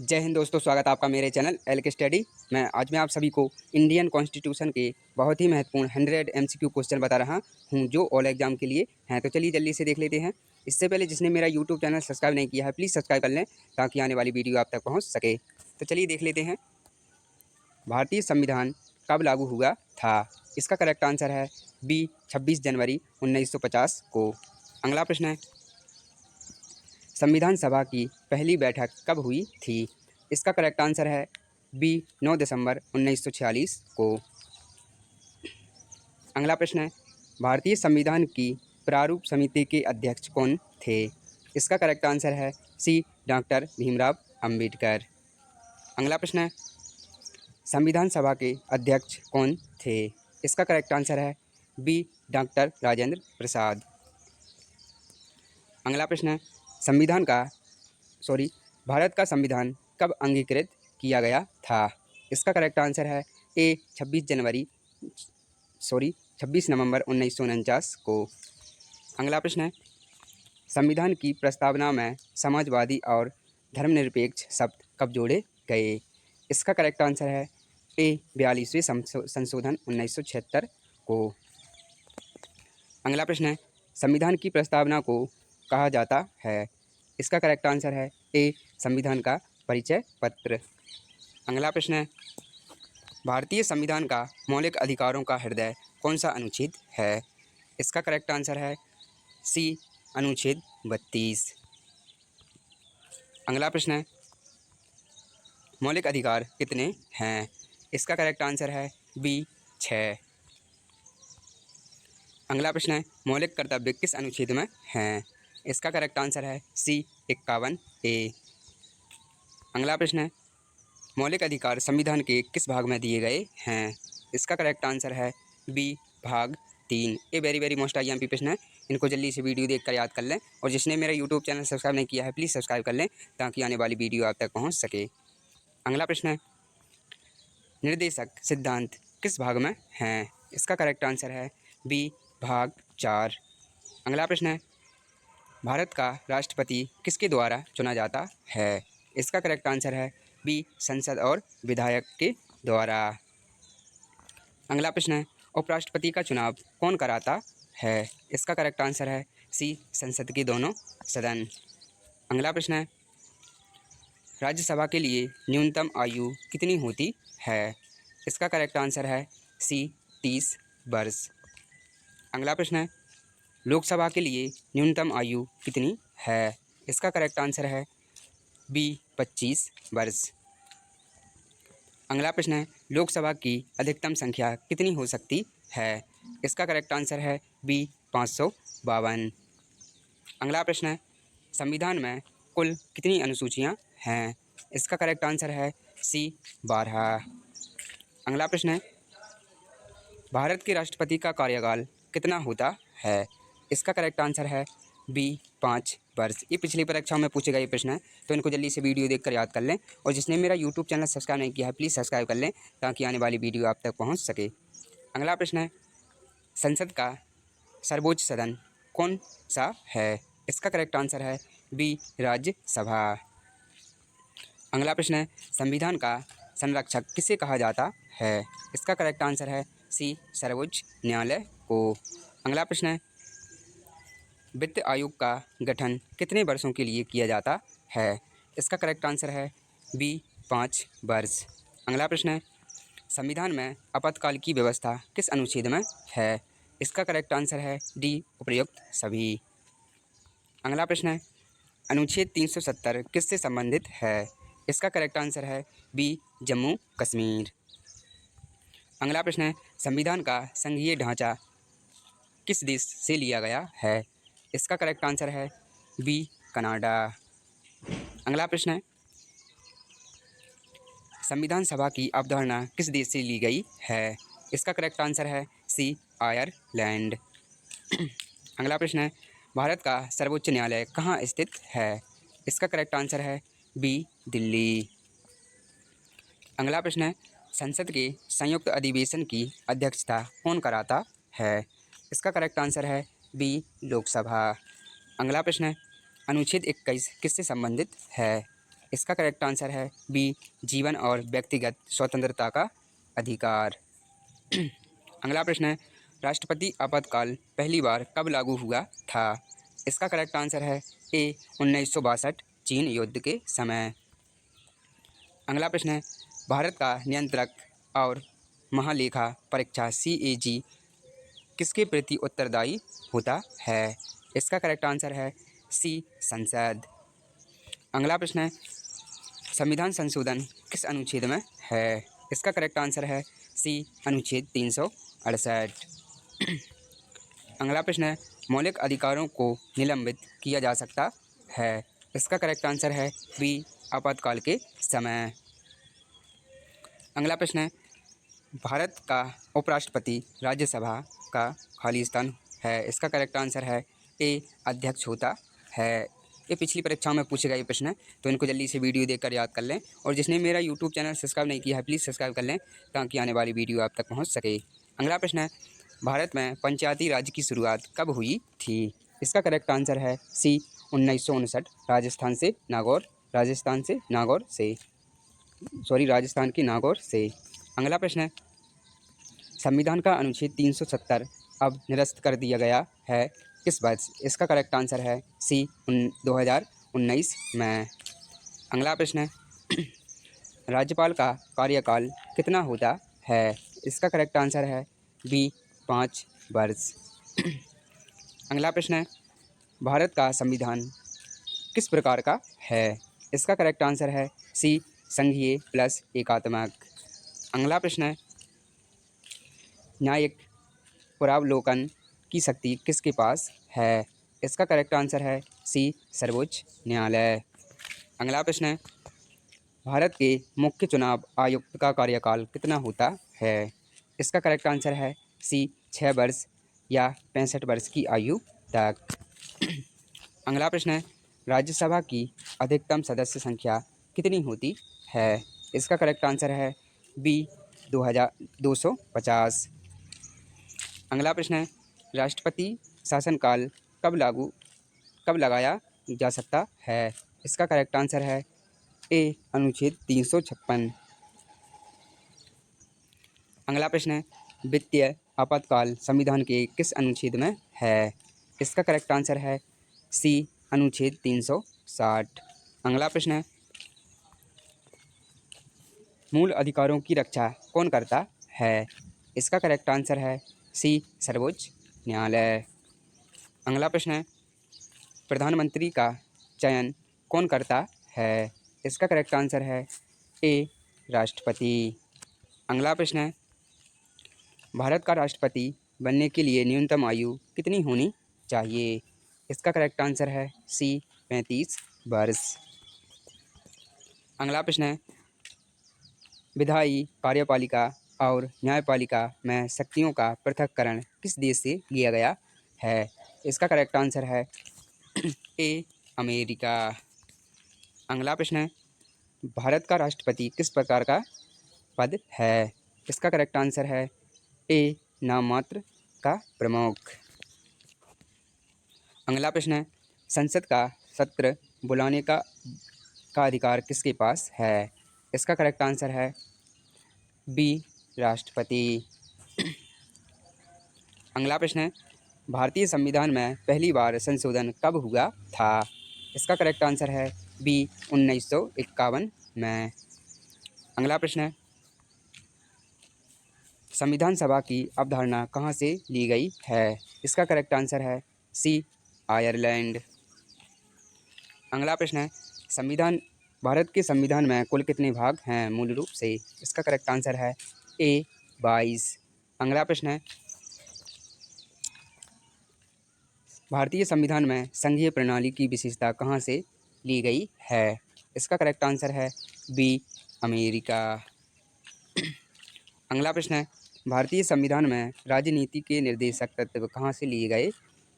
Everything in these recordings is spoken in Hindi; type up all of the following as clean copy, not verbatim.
जय हिंद दोस्तों, स्वागत है आपका मेरे चैनल एल के स्टडी। मैं आप सभी को इंडियन कॉन्स्टिट्यूशन के बहुत ही महत्वपूर्ण 100 एमसीक्यू क्वेश्चन बता रहा हूं जो ऑल एग्जाम के लिए हैं। तो चलिए जल्दी से देख लेते हैं। इससे पहले जिसने मेरा यूट्यूब चैनल सब्सक्राइब नहीं किया है प्लीज़ सब्सक्राइब कर लें ताकि आने वाली वीडियो आप तक पहुँच सके। तो चलिए देख लेते हैं। भारतीय संविधान कब लागू हुआ था? इसका करेक्ट आंसर है बी 26 जनवरी 1950 को। अगला प्रश्न है, संविधान सभा की पहली बैठक कब हुई थी? इसका करेक्ट आंसर है बी 9 दिसंबर 1946 को। अगला प्रश्न है, भारतीय संविधान की प्रारूप समिति के अध्यक्ष कौन थे? इसका करेक्ट आंसर है सी डॉक्टर भीमराव अंबेडकर। अगला प्रश्न है, संविधान सभा के अध्यक्ष कौन थे? इसका करेक्ट आंसर है बी डॉक्टर राजेंद्र प्रसाद। अगला प्रश्न है, भारत का संविधान कब अंगीकृत किया गया था? इसका करेक्ट आंसर है ए 26 नवंबर 1949 को। अगला प्रश्न है, संविधान की प्रस्तावना में समाजवादी और धर्मनिरपेक्ष शब्द कब जोड़े गए? इसका करेक्ट आंसर है ए 42वें संशोधन 1976 को। अगला प्रश्न है, संविधान की प्रस्तावना को कहा जाता है? इसका करेक्ट आंसर है ए संविधान का परिचय पत्र। अगला प्रश्न है, भारतीय संविधान का मौलिक अधिकारों का हृदय कौन सा अनुच्छेद है? इसका करेक्ट आंसर है सी अनुच्छेद 32। अगला प्रश्न है, मौलिक अधिकार कितने हैं? इसका करेक्ट आंसर है बी 6। अगला प्रश्न है, मौलिक कर्तव्य किस अनुच्छेद में हैं? इसका करेक्ट आंसर है सी 51A। अगला प्रश्न है, मौलिक अधिकार संविधान के किस भाग में दिए गए हैं? इसका करेक्ट आंसर है बी भाग 3। ये वेरी मोस्ट IMP प्रश्न है, इनको जल्दी से वीडियो देखकर याद कर लें। और जिसने मेरा यूट्यूब चैनल सब्सक्राइब नहीं किया है प्लीज़ सब्सक्राइब कर लें ताकि आने वाली वीडियो आप तक पहुँच सके। अगला प्रश्न है, निर्देशक सिद्धांत किस भाग में हैं? इसका करेक्ट आंसर है बी भाग 4। अगला प्रश्न है, भारत का राष्ट्रपति किसके द्वारा चुना जाता है? इसका करेक्ट आंसर है बी संसद और विधायक के द्वारा। अगला प्रश्न है, उपराष्ट्रपति का चुनाव कौन कराता है? इसका करेक्ट आंसर है सी संसद के दोनों सदन। अगला प्रश्न है, राज्यसभा के लिए न्यूनतम आयु कितनी होती है? इसका करेक्ट आंसर है सी 30 वर्ष। अगला प्रश्न है, लोकसभा के लिए न्यूनतम आयु कितनी है? इसका करेक्ट आंसर है बी 25 वर्ष। अगला प्रश्न है, लोकसभा की अधिकतम संख्या कितनी हो सकती है? इसका करेक्ट आंसर है बी 552। अगला प्रश्न है, संविधान में कुल कितनी अनुसूचियां हैं? इसका करेक्ट आंसर है सी 12। अगला प्रश्न है, भारत के राष्ट्रपति का कार्यकाल कितना होता है? इसका करेक्ट आंसर है बी 5 वर्ष। ये पिछली परीक्षाओं में पूछे गए प्रश्न हैं, तो इनको जल्दी से वीडियो देखकर याद कर लें। और जिसने मेरा यूट्यूब चैनल सब्सक्राइब नहीं किया है प्लीज़ सब्सक्राइब कर लें ताकि आने वाली वीडियो आप तक पहुंच सके। अगला प्रश्न है, संसद का सर्वोच्च सदन कौन सा है? इसका करेक्ट आंसर है बी राज्यसभा। अगला प्रश्न है, संविधान का संरक्षक किसे कहा जाता है? इसका करेक्ट आंसर है सी सर्वोच्च न्यायालय को। अगला प्रश्न है, वित्त आयोग का गठन कितने वर्षों के लिए किया जाता है? इसका करेक्ट आंसर है बी 5 वर्ष। अगला प्रश्न है, संविधान में आपातकाल की व्यवस्था किस अनुच्छेद में है? इसका करेक्ट आंसर है डी उपर्युक्त सभी। अगला प्रश्न है, अनुच्छेद 370 किससे संबंधित है? इसका करेक्ट आंसर है बी जम्मू कश्मीर। अगला प्रश्न है, संविधान का संघीय ढांचा किस देश से लिया गया है? इसका करेक्ट आंसर है बी कनाडा। अगला प्रश्न है, संविधान सभा की अवधारणा किस देश से ली गई है? इसका करेक्ट आंसर है सी आयरलैंड। अगला प्रश्न है, भारत का सर्वोच्च न्यायालय कहाँ स्थित है? इसका करेक्ट आंसर है बी दिल्ली। अगला प्रश्न है, संसद के संयुक्त अधिवेशन की अध्यक्षता कौन कराता है? इसका करेक्ट आंसर है बी लोकसभा। अगला प्रश्न है, अनुच्छेद 21 किससे संबंधित है? इसका करेक्ट आंसर है बी, जीवन और व्यक्तिगत स्वतंत्रता का अधिकार। अगला प्रश्न है, राष्ट्रपति आपातकाल पहली बार कब लागू हुआ था? इसका करेक्ट आंसर है ए, 1962 चीन युद्ध के समय। अगला प्रश्न है, भारत का नियंत्रक और महालेखा परीक्षा CAG किसके प्रति उत्तरदायी होता है? इसका करेक्ट आंसर है सी, संसद। अगला प्रश्न है, संविधान संशोधन किस अनुच्छेद में है? इसका करेक्ट आंसर है सी, अनुच्छेद 368। अगला प्रश्न है, मौलिक अधिकारों को निलंबित किया जा सकता है? इसका करेक्ट आंसर है बी, आपातकाल के समय। अगला प्रश्न है, भारत का उपराष्ट्रपति राज्यसभा का खाली स्थान है? इसका करेक्ट आंसर है ए, अध्यक्ष होता है। ये पिछली परीक्षाओं में पूछे गए प्रश्न है, तो इनको जल्दी से वीडियो देखकर याद कर लें। और जिसने मेरा यूट्यूब चैनल सब्सक्राइब नहीं किया है, प्लीज़ सब्सक्राइब कर लें ताकि आने वाली वीडियो आप तक पहुंच सके। अगला प्रश्न है, भारत में पंचायती राज की शुरुआत कब हुई थी? इसका करेक्ट आंसर है सी, 1959 राजस्थान की नागौर से। अगला प्रश्न है, संविधान का अनुच्छेद 370 अब निरस्त कर दिया गया है किस वर्ष? इसका करेक्ट आंसर है सी, 2019 में। अगला प्रश्न है, राज्यपाल का कार्यकाल कितना होता है? इसका करेक्ट आंसर है बी, 5 वर्ष। अगला प्रश्न है, भारत का संविधान किस प्रकार का है? इसका करेक्ट आंसर है सी, संघीय प्लस एकात्मक। अगला प्रश्न है, न्यायिक पुनरावलोकन की शक्ति किसके पास है? इसका करेक्ट आंसर है सी, सर्वोच्च न्यायालय। अगला प्रश्न है, भारत के मुख्य चुनाव आयुक्त का कार्यकाल कितना होता है? इसका करेक्ट आंसर है सी, 6 वर्ष या 65 वर्ष की आयु तक। अगला प्रश्न है, राज्यसभा की अधिकतम सदस्य संख्या कितनी होती है? इसका करेक्ट आंसर है बी, 250। अगला प्रश्न है, राष्ट्रपति शासनकाल कब लगाया जा सकता है? इसका करेक्ट आंसर है ए, अनुच्छेद 356। अगला प्रश्न है, वित्तीय आपातकाल संविधान के किस अनुच्छेद में है? इसका करेक्ट आंसर है सी, अनुच्छेद 360। अगला प्रश्न है, मूल अधिकारों की रक्षा कौन करता है? इसका करेक्ट आंसर है सी, सर्वोच्च न्यायालय। अगला प्रश्न है, प्रधानमंत्री का चयन कौन करता है? इसका करेक्ट आंसर है ए, राष्ट्रपति। अगला प्रश्न है, भारत का राष्ट्रपति बनने के लिए न्यूनतम आयु कितनी होनी चाहिए? इसका करेक्ट आंसर है सी, 35 वर्ष। अगला प्रश्न है, विधायी, कार्यपालिका और न्यायपालिका में शक्तियों का पृथक्करण किस देश से लिया गया है? इसका करेक्ट आंसर है ए, अमेरिका। अगला प्रश्न है, भारत का राष्ट्रपति किस प्रकार का पद है? इसका करेक्ट आंसर है ए, नाममात्र का प्रमुख। अगला प्रश्न है, संसद का सत्र बुलाने का अधिकार किसके पास है? इसका करेक्ट आंसर है बी, राष्ट्रपति। अगला प्रश्न है, भारतीय संविधान में पहली बार संशोधन कब हुआ था? इसका करेक्ट आंसर है बी, 1951 में। अगला प्रश्न है, संविधान सभा की अवधारणा कहाँ से ली गई है? इसका करेक्ट आंसर है सी, आयरलैंड। अगला प्रश्न है, भारत के संविधान में कुल कितने भाग हैं मूल रूप से? इसका करेक्ट आंसर है ए, 22। अगला प्रश्न है, भारतीय संविधान में संघीय प्रणाली की विशेषता कहाँ से ली गई है? इसका करेक्ट आंसर है बी, अमेरिका। अगला प्रश्न है, भारतीय संविधान में राजनीति के निर्देशक तत्व कहाँ से लिए गए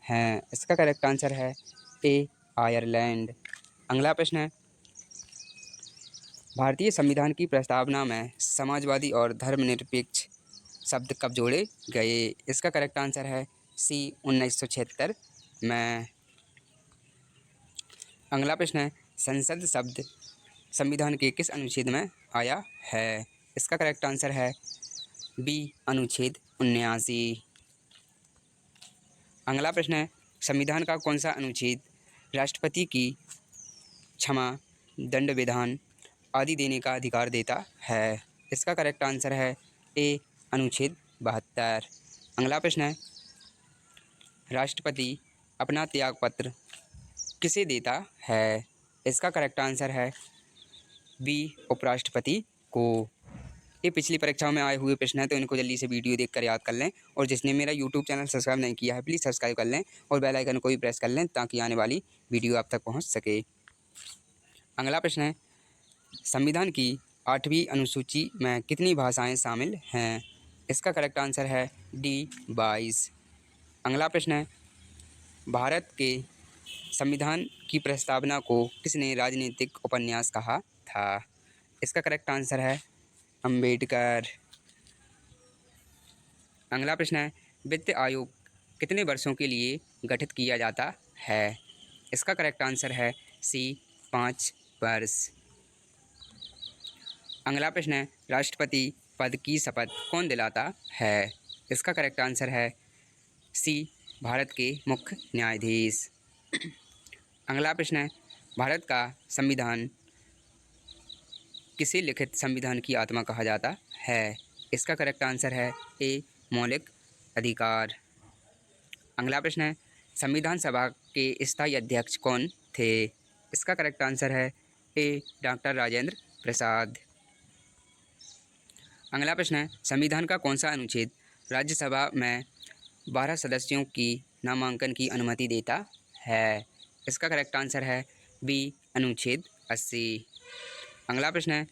हैं? इसका करेक्ट आंसर है ए, आयरलैंड। अगला प्रश्न है, भारतीय संविधान की प्रस्तावना में समाजवादी और धर्मनिरपेक्ष शब्द कब जोड़े गए? इसका करेक्ट आंसर है सी, 1976 में। अगला प्रश्न है, संसद शब्द संविधान के किस अनुच्छेद में आया है? इसका करेक्ट आंसर है बी अनुच्छेद 79। अगला प्रश्न है, संविधान का कौन सा अनुच्छेद राष्ट्रपति की क्षमा, दंड विधान आदि देने का अधिकार देता है? इसका करेक्ट आंसर है ए अनुच्छेद 72। अगला प्रश्न है, राष्ट्रपति अपना त्यागपत्र किसे देता है? इसका करेक्ट आंसर है बी उपराष्ट्रपति को। ये पिछली परीक्षाओं में आए हुए प्रश्न हैं, तो इनको जल्दी से वीडियो देखकर याद कर लें। और जिसने मेरा यूट्यूब चैनल सब्सक्राइब नहीं किया है, प्लीज़ सब्सक्राइब कर लें और बेल आइकन को भी प्रेस कर लें, ताकि आने वाली वीडियो आप तक पहुंच सके। अगला प्रश्न है, संविधान की 8वीं अनुसूची में कितनी भाषाएं शामिल हैं? इसका करेक्ट आंसर है डी 22। अगला प्रश्न है, भारत के संविधान की प्रस्तावना को किसने राजनीतिक उपन्यास कहा था? इसका करेक्ट आंसर है अंबेडकर। अगला प्रश्न है, वित्त आयोग कितने वर्षों के लिए गठित किया जाता है? इसका करेक्ट आंसर है सी 5 वर्ष। अगला प्रश्न है, राष्ट्रपति पद की शपथ कौन दिलाता है? इसका करेक्ट आंसर है सी भारत के मुख्य न्यायाधीश। अगला प्रश्न है, भारत का संविधान किसे लिखित संविधान की आत्मा कहा जाता है? इसका करेक्ट आंसर है ए मौलिक अधिकार। अगला प्रश्न है, संविधान सभा के स्थायी अध्यक्ष कौन थे? इसका करेक्ट आंसर है ए डॉक्टर राजेंद्र प्रसाद। अगला प्रश्न है, संविधान का कौन सा अनुच्छेद राज्यसभा में 12 सदस्यों की नामांकन की अनुमति देता है? इसका करेक्ट आंसर है बी अनुच्छेद 80। अगला प्रश्न है,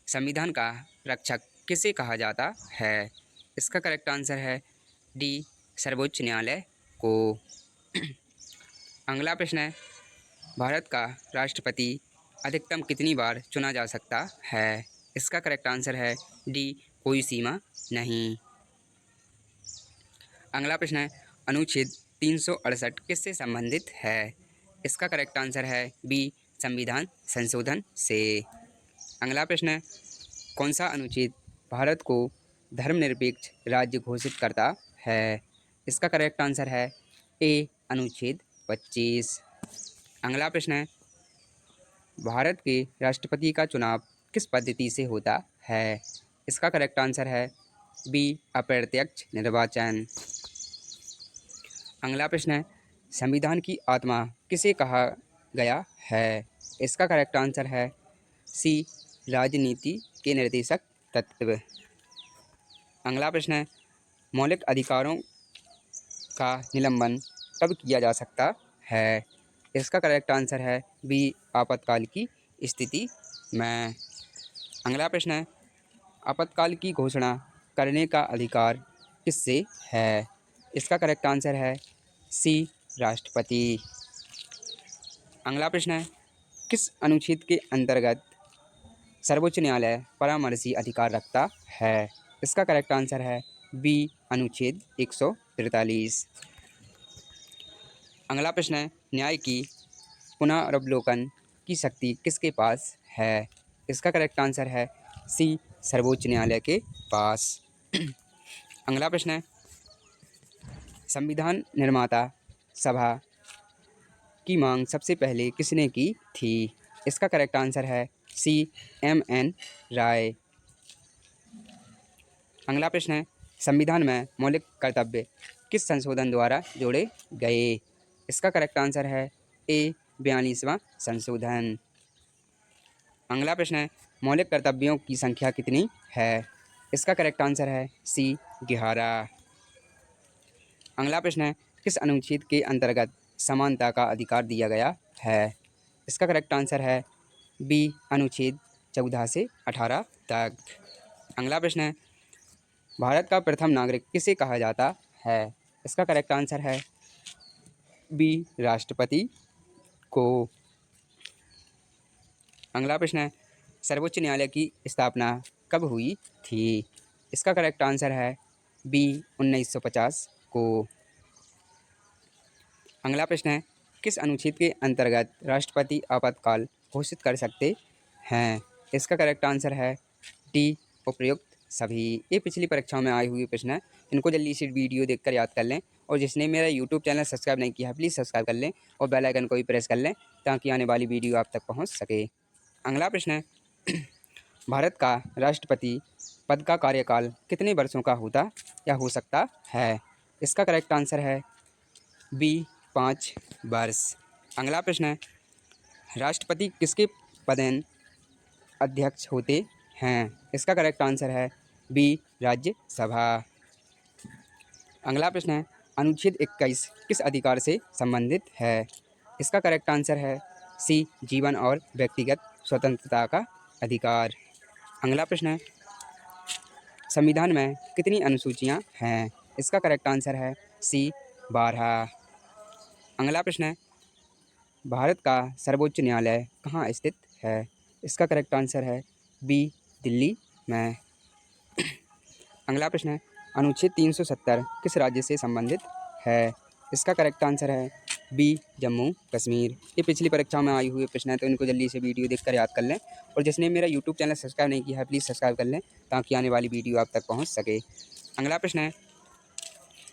संविधान का रक्षक किसे कहा जाता है? इसका करेक्ट आंसर है डी सर्वोच्च न्यायालय को। अगला प्रश्न है, भारत का राष्ट्रपति अधिकतम कितनी बार चुना जा सकता है? इसका करेक्ट आंसर है डी कोई सीमा नहीं। अगला प्रश्न है, अनुच्छेद 368 किससे संबंधित है? इसका करेक्ट आंसर है बी संविधान संशोधन से। अगला प्रश्न है, कौन सा अनुच्छेद भारत को धर्मनिरपेक्ष राज्य घोषित करता है? इसका करेक्ट आंसर है ए अनुच्छेद 25। अगला प्रश्न है, भारत के राष्ट्रपति का चुनाव किस पद्धति से होता है? इसका करेक्ट आंसर है बी अप्रत्यक्ष निर्वाचन। अगला प्रश्न है, संविधान की आत्मा किसे कहा गया है? इसका करेक्ट आंसर है सी राजनीति के निर्देशक तत्व। अगला प्रश्न है, मौलिक अधिकारों का निलंबन कब किया जा सकता है? इसका करेक्ट आंसर है बी आपातकाल की स्थिति में। अगला प्रश्न है, आपातकाल की घोषणा करने का अधिकार किससे है? इसका करेक्ट आंसर है सी राष्ट्रपति। अगला प्रश्न है, किस अनुच्छेद के अंतर्गत सर्वोच्च न्यायालय परामर्शी अधिकार रखता है? इसका करेक्ट आंसर है बी अनुच्छेद 143। अगला प्रश्न है, न्याय की पुनरावलोकन की शक्ति किसके पास है? इसका करेक्ट आंसर है सी सर्वोच्च न्यायालय के पास। अगला प्रश्न है, संविधान निर्माता सभा की मांग सबसे पहले किसने की थी? इसका करेक्ट आंसर है सी M.N. राय। अगला प्रश्न है, संविधान में मौलिक कर्तव्य किस संशोधन द्वारा जोड़े गए? इसका करेक्ट आंसर है ए 42वां संशोधन। अगला प्रश्न है, मौलिक कर्तव्यों की संख्या कितनी है? इसका करेक्ट आंसर है सी 11। अगला प्रश्न है, किस अनुच्छेद के अंतर्गत समानता का अधिकार दिया गया है? इसका करेक्ट आंसर है बी अनुच्छेद 14 से 18 तक। अगला प्रश्न है, भारत का प्रथम नागरिक किसे कहा जाता है? इसका करेक्ट आंसर है बी राष्ट्रपति को। अगला प्रश्न है, सर्वोच्च न्यायालय की स्थापना कब हुई थी? इसका करेक्ट आंसर है बी 1950 को। अगला प्रश्न है, किस अनुच्छेद के अंतर्गत राष्ट्रपति आपातकाल घोषित कर सकते हैं। इसका करेक्ट आंसर है डी, उपयुक्त सभी। ये पिछली परीक्षाओं में आए हुए प्रश्न हैं, इनको जल्दी से वीडियो देखकर याद कर लें। और जिसने मेरा यूट्यूब चैनल सब्सक्राइब नहीं किया है, प्लीज़ सब्सक्राइब कर लें और बेल आइकन को भी प्रेस कर लें ताकि आने वाली वीडियो आप तक पहुंच सके। अगला प्रश्न है भारत का राष्ट्रपति पद का कार्यकाल कितने वर्षों का होता या हो सकता है? इसका करेक्ट आंसर है बी, 5 वर्ष। अगला प्रश्न है राष्ट्रपति किसके पदेन अध्यक्ष होते हैं? इसका करेक्ट आंसर है बी, राज्यसभा। अगला प्रश्न है अनुच्छेद 21 किस अधिकार से संबंधित है? इसका करेक्ट आंसर है सी, जीवन और व्यक्तिगत स्वतंत्रता का अधिकार। अगला प्रश्न है संविधान में कितनी अनुसूचियां हैं? इसका करेक्ट आंसर है सी, 12। अगला प्रश्न है भारत का सर्वोच्च न्यायालय कहाँ स्थित है? इसका करेक्ट आंसर है बी, दिल्ली में। अगला प्रश्न है अनुच्छेद 370 किस राज्य से संबंधित है? इसका करेक्ट आंसर है बी, जम्मू कश्मीर। ये पिछली परीक्षाओं में आई हुई प्रश्न है, तो इनको जल्दी से वीडियो देखकर याद कर लें। और जिसने मेरा यूट्यूब चैनल सब्सक्राइब नहीं किया है, प्लीज़ सब्सक्राइब कर लें ताकि आने वाली वीडियो आप तक पहुंच सके। अगला प्रश्न है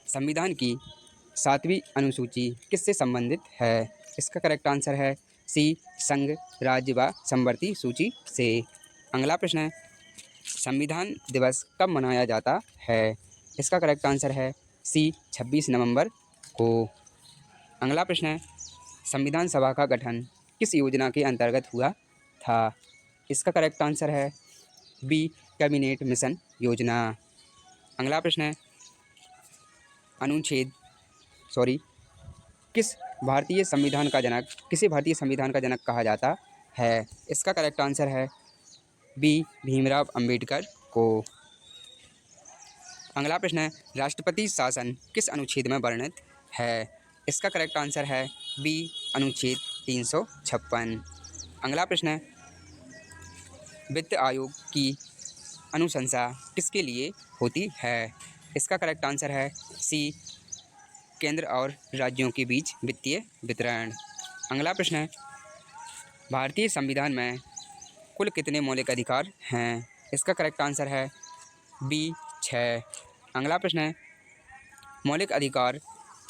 संविधान की 7वीं अनुसूची किससे संबंधित है? इसका करेक्ट आंसर है सी, संघ, राज्य व समवर्ती सूची से। अगला प्रश्न है संविधान दिवस कब मनाया जाता है? इसका करेक्ट आंसर है सी, 26 नवंबर को। अगला प्रश्न है संविधान सभा का गठन किस योजना के अंतर्गत हुआ था? इसका करेक्ट आंसर है बी, कैबिनेट मिशन योजना। अगला प्रश्न है किसे भारतीय संविधान का जनक कहा जाता है? इसका करेक्ट आंसर है बी, भीमराव अंबेडकर को। अगला प्रश्न है राष्ट्रपति शासन किस अनुच्छेद में वर्णित है? इसका करेक्ट आंसर है बी, अनुच्छेद 356। अगला प्रश्न है वित्त आयोग की अनुशंसा किसके लिए होती है? इसका करेक्ट आंसर है सी, केंद्र और राज्यों के बीच वित्तीय वितरण। अगला प्रश्न है भारतीय संविधान में कुल कितने मौलिक अधिकार हैं? इसका करेक्ट आंसर है बी, 6। अगला प्रश्न है मौलिक अधिकार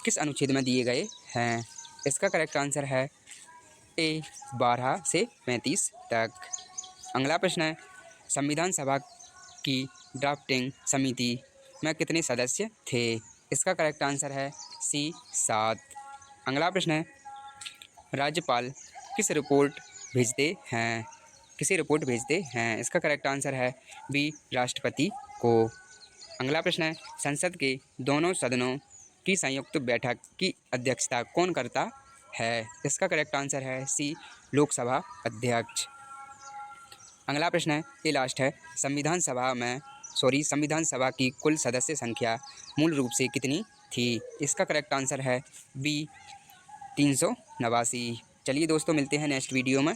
किस अनुच्छेद में दिए गए हैं? इसका करेक्ट आंसर है ए, 12 से 35 तक। अगला प्रश्न है संविधान सभा की ड्राफ्टिंग समिति में कितने सदस्य थे? इसका करेक्ट आंसर है सी, 7। अगला प्रश्न है राज्यपाल किसे रिपोर्ट भेजते हैं? इसका करेक्ट आंसर है बी, राष्ट्रपति को। अगला प्रश्न है संसद के दोनों सदनों की संयुक्त बैठक की अध्यक्षता कौन करता है? इसका करेक्ट आंसर है सी, लोकसभा अध्यक्ष। अगला प्रश्न है ये लास्ट है संविधान सभा की कुल सदस्य संख्या मूल रूप से कितनी थी? इसका करेक्ट आंसर है बी, 389। चलिए दोस्तों मिलते हैं नेक्स्ट वीडियो में।